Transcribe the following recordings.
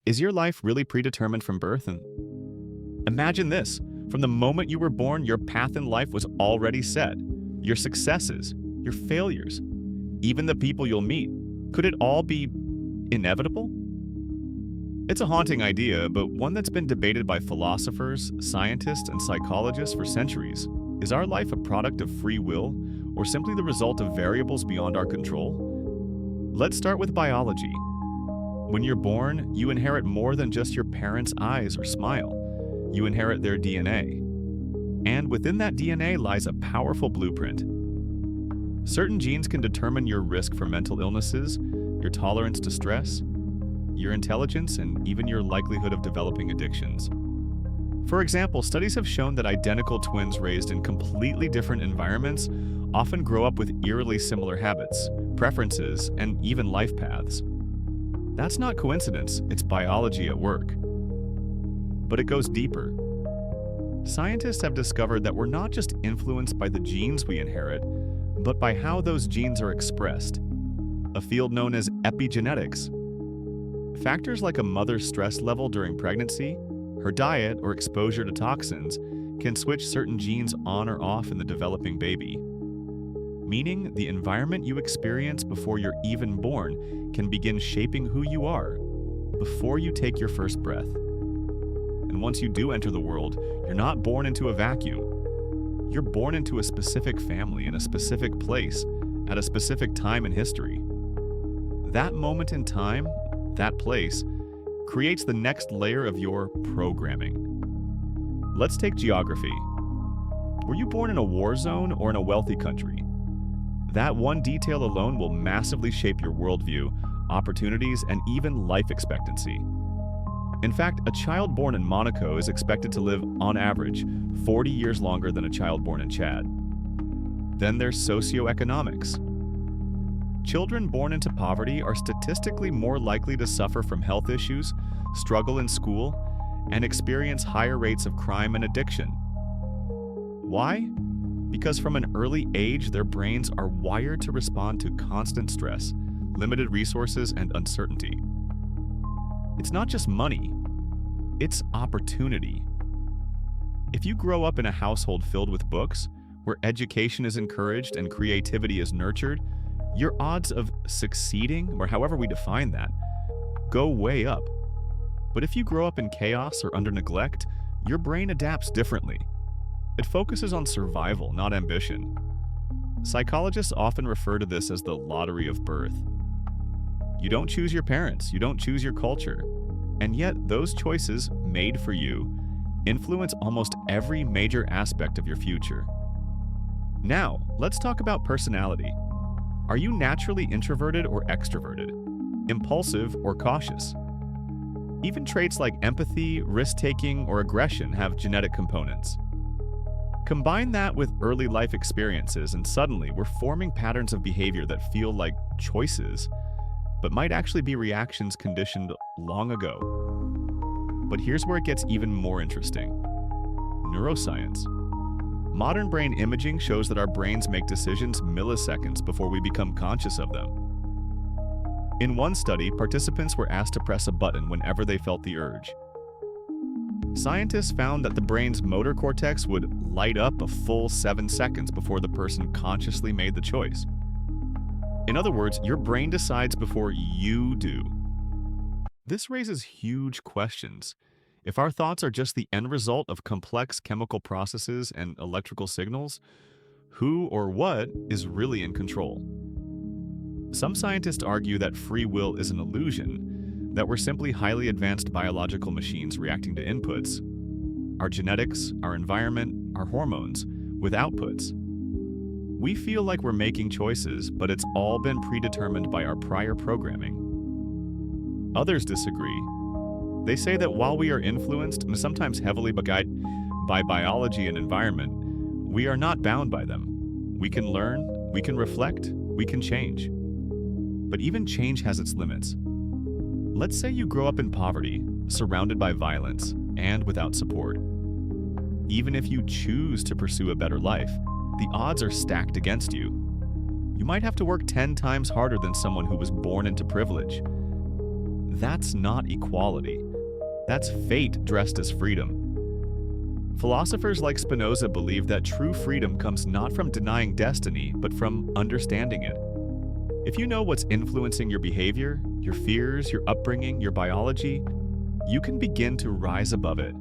Is your life really predetermined from birth? And imagine this. From the moment you were born, your path in life was already set. Your successes, your failures, even the people you'll meet. Could it all be inevitable? It's a haunting idea, but one that's been debated by philosophers, scientists, and psychologists for centuries. Is our life a product of free will, or simply the result of variables beyond our control? Let's start with biology. When you're born, you inherit more than just your parents' eyes or smile. You inherit their DNA. And within that DNA lies a powerful blueprint. Certain genes can determine your risk for mental illnesses, your tolerance to stress, your intelligence, and even your likelihood of developing addictions. For example, studies have shown that identical twins raised in completely different environments often grow up with eerily similar habits, preferences, and even life paths. That's not coincidence, it's biology at work. But it goes deeper. Scientists have discovered that we're not just influenced by the genes we inherit, but by how those genes are expressed, a field known as epigenetics. Factors like a mother's stress level during pregnancy, her diet, or exposure to toxins can switch certain genes on or off in the developing baby. Meaning, the environment you experience before you're even born can begin shaping who you are before you take your first breath. And once you do enter the world, you're not born into a vacuum. You're born into a specific family in a specific place at a specific time in history. That moment in time, that place, creates the next layer of your programming. Let's take geography. Were you born in a war zone or in a wealthy country? That one detail alone will massively shape your worldview, opportunities, and even life expectancy. In fact, a child born in Monaco is expected to live, on average, 40 years longer than a child born in Chad. Then there's socioeconomics. Children born into poverty are statistically more likely to suffer from health issues, struggle in school, and experience higher rates of crime and addiction. Why? Because from an early age, their brains are wired to respond to constant stress, limited resources, and uncertainty. It's not just money, it's opportunity. If you grow up in a household filled with books, where education is encouraged and creativity is nurtured, your odds of succeeding, or however we define that, go way up. But if you grow up in chaos or under neglect, your brain adapts differently. It focuses on survival, not ambition. Psychologists often refer to this as the lottery of birth. You don't choose your parents, you don't choose your culture, and yet those choices, made for you, influence almost every major aspect of your future. Now, let's talk about personality. Are you naturally introverted or extroverted? Impulsive or cautious? Even traits like empathy, risk-taking, or aggression have genetic components. Combine that with early life experiences, and suddenly we're forming patterns of behavior that feel like choices, but might actually be reactions conditioned long ago. But here's where it gets even more interesting. Neuroscience. Modern brain imaging shows that our brains make decisions milliseconds before we become conscious of them. In one study, participants were asked to press a button whenever they felt the urge. Scientists found that the brain's motor cortex would light up a full 7 seconds before the person consciously made the choice. In other words, your brain decides before you do. This raises huge questions. If our thoughts are just the end result of complex chemical processes and electrical signals, who or what is really in control? Some scientists argue that free will is an illusion, that we're simply highly advanced biological machines reacting to inputs, our genetics, our environment, our hormones, with outputs. We feel like we're making choices, but it's all been predetermined by our prior programming. Others disagree. They say that while we are influenced, and sometimes heavily guided by biology and environment, we are not bound by them. We can learn, we can reflect, we can change. But even change has its limits. Let's say you grow up in poverty, surrounded by violence, and without support. Even if you choose to pursue a better life, the odds are stacked against you. You might have to work 10 times harder than someone who was born into privilege. That's not equality. That's fate dressed as freedom. Philosophers like Spinoza believe that true freedom comes not from denying destiny, but from understanding it. If you know what's influencing your behavior, your fears, your upbringing, your biology, you can begin to rise above it.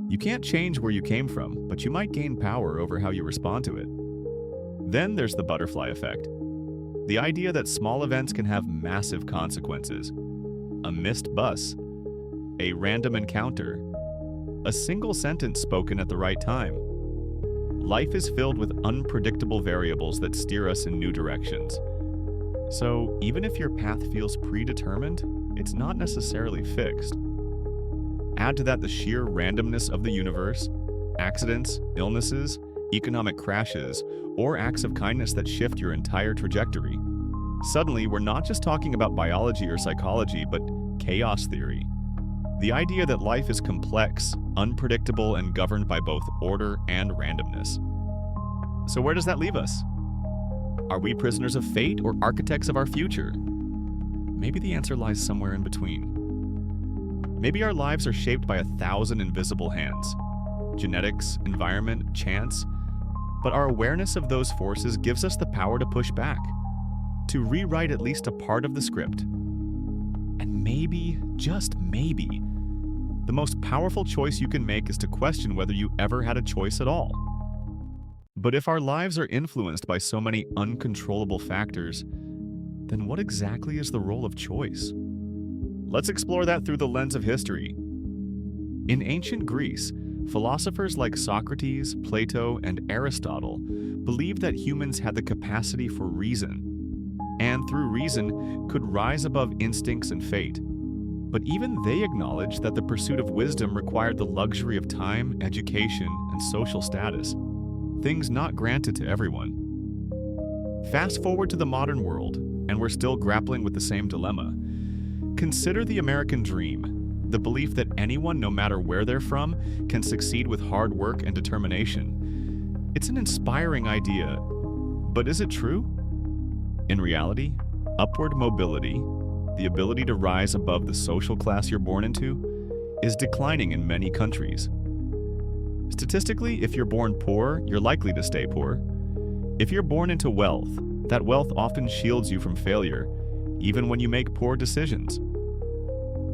You can't change where you came from, but you might gain power over how you respond to it. Then there's the butterfly effect. The idea that small events can have massive consequences. A missed bus, a random encounter, a single sentence spoken at the right time. Life is filled with unpredictable variables that steer us in new directions. So even if your path feels predetermined, it's not necessarily fixed. Add to that the sheer randomness of the universe, accidents, illnesses, economic crashes, or acts of kindness that shift your entire trajectory. Suddenly, we're not just talking about biology or psychology, but chaos theory. The idea that life is complex, unpredictable, and governed by both order and randomness. So where does that leave us? Are we prisoners of fate or architects of our future? Maybe the answer lies somewhere in between. Maybe our lives are shaped by 1,000 invisible hands. Genetics, environment, chance. But our awareness of those forces gives us the power to push back, to rewrite at least a part of the script. And maybe, just maybe, the most powerful choice you can make is to question whether you ever had a choice at all. But if our lives are influenced by so many uncontrollable factors, then what exactly is the role of choice? Let's explore that through the lens of history. In ancient Greece, philosophers like Socrates, Plato, and Aristotle believed that humans had the capacity for reason, and through reason could rise above instincts and fate. But even they acknowledged that the pursuit of wisdom required the luxury of time, education, and social status, things not granted to everyone. Fast forward to the modern world, and we're still grappling with the same dilemma. Consider the American dream, the belief that anyone, no matter where they're from, can succeed with hard work and determination. It's an inspiring idea, but is it true? In reality, upward mobility, the ability to rise above the social class you're born into, is declining in many countries. Statistically, if you're born poor, you're likely to stay poor. If you're born into wealth, that wealth often shields you from failure, even when you make poor decisions.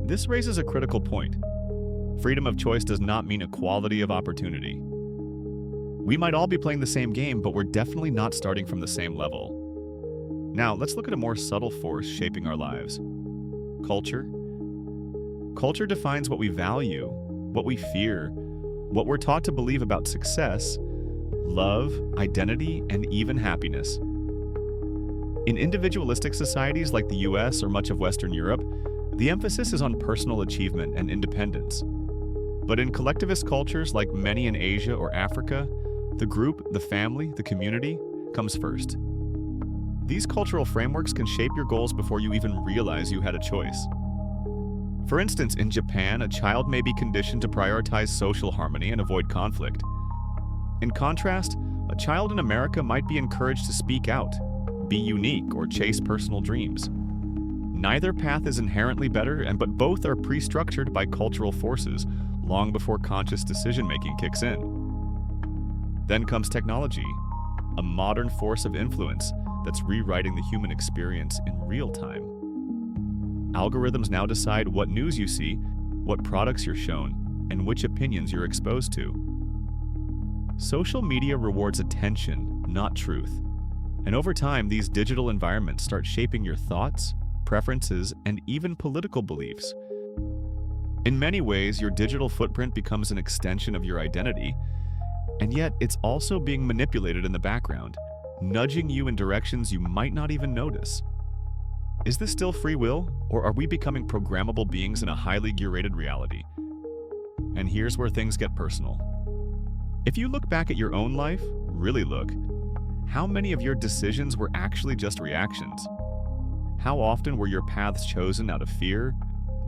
This raises a critical point. Freedom of choice does not mean equality of opportunity. We might all be playing the same game, but we're definitely not starting from the same level. Now, let's look at a more subtle force shaping our lives. Culture. Culture defines what we value, what we fear, what we're taught to believe about success, love, identity, and even happiness. In individualistic societies like the US or much of Western Europe, the emphasis is on personal achievement and independence. But in collectivist cultures like many in Asia or Africa, the group, the family, the community comes first. These cultural frameworks can shape your goals before you even realize you had a choice. For instance, in Japan, a child may be conditioned to prioritize social harmony and avoid conflict. In contrast, a child in America might be encouraged to speak out, be unique, or chase personal dreams. Neither path is inherently better, but both are pre-structured by cultural forces long before conscious decision-making kicks in. Then comes technology, a modern force of influence that's rewriting the human experience in real time. Algorithms now decide what news you see, what products you're shown, and which opinions you're exposed to. Social media rewards attention, not truth. And over time, these digital environments start shaping your thoughts, preferences, and even political beliefs. In many ways, your digital footprint becomes an extension of your identity, and yet it's also being manipulated in the background, nudging you in directions you might not even notice. Is this still free will, or are we becoming programmable beings in a highly curated reality? And here's where things get personal. If you look back at your own life, really look, how many of your decisions were actually just reactions? How often were your paths chosen out of fear,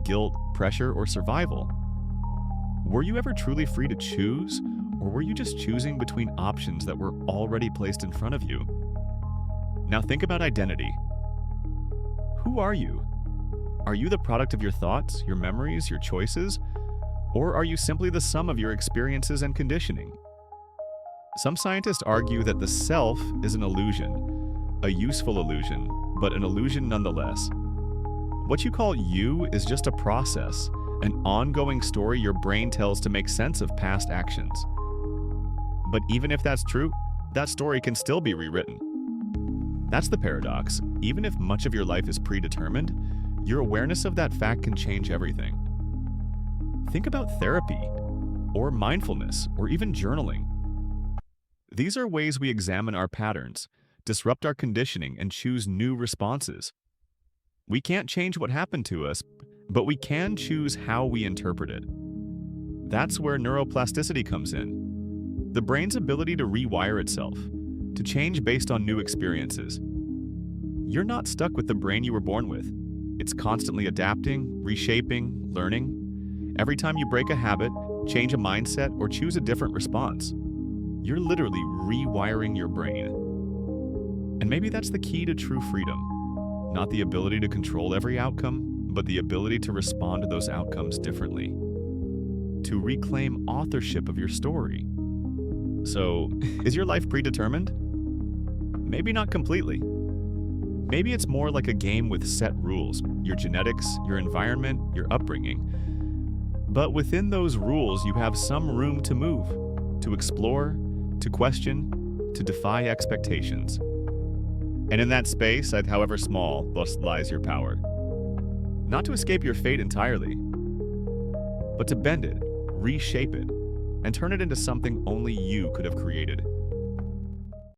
guilt, pressure, or survival? Were you ever truly free to choose, or were you just choosing between options that were already placed in front of you? Now think about identity. Who are you? Are you the product of your thoughts, your memories, your choices? Or are you simply the sum of your experiences and conditioning? Some scientists argue that the self is an illusion, a useful illusion, but an illusion nonetheless. What you call you is just a process, an ongoing story your brain tells to make sense of past actions. But even if that's true, that story can still be rewritten. That's the paradox. Even if much of your life is predetermined, your awareness of that fact can change everything. Think about therapy, or mindfulness, or even journaling. These are ways we examine our patterns, disrupt our conditioning, and choose new responses. We can't change what happened to us, but we can choose how we interpret it. That's where neuroplasticity comes in. The brain's ability to rewire itself, to change based on new experiences. You're not stuck with the brain you were born with. It's constantly adapting, reshaping, learning. Every time you break a habit, change a mindset, or choose a different response, you're literally rewiring your brain. And maybe that's the key to true freedom. Not the ability to control every outcome, but the ability to respond to those outcomes differently. To reclaim authorship of your story. So, is your life predetermined? Maybe not completely. Maybe it's more like a game with set rules, your genetics, your environment, your upbringing. But within those rules, you have some room to move, to explore, to question, to defy expectations. And in that space, however small, thus lies your power. Not to escape your fate entirely, but to bend it, reshape it, and turn it into something only you could have created.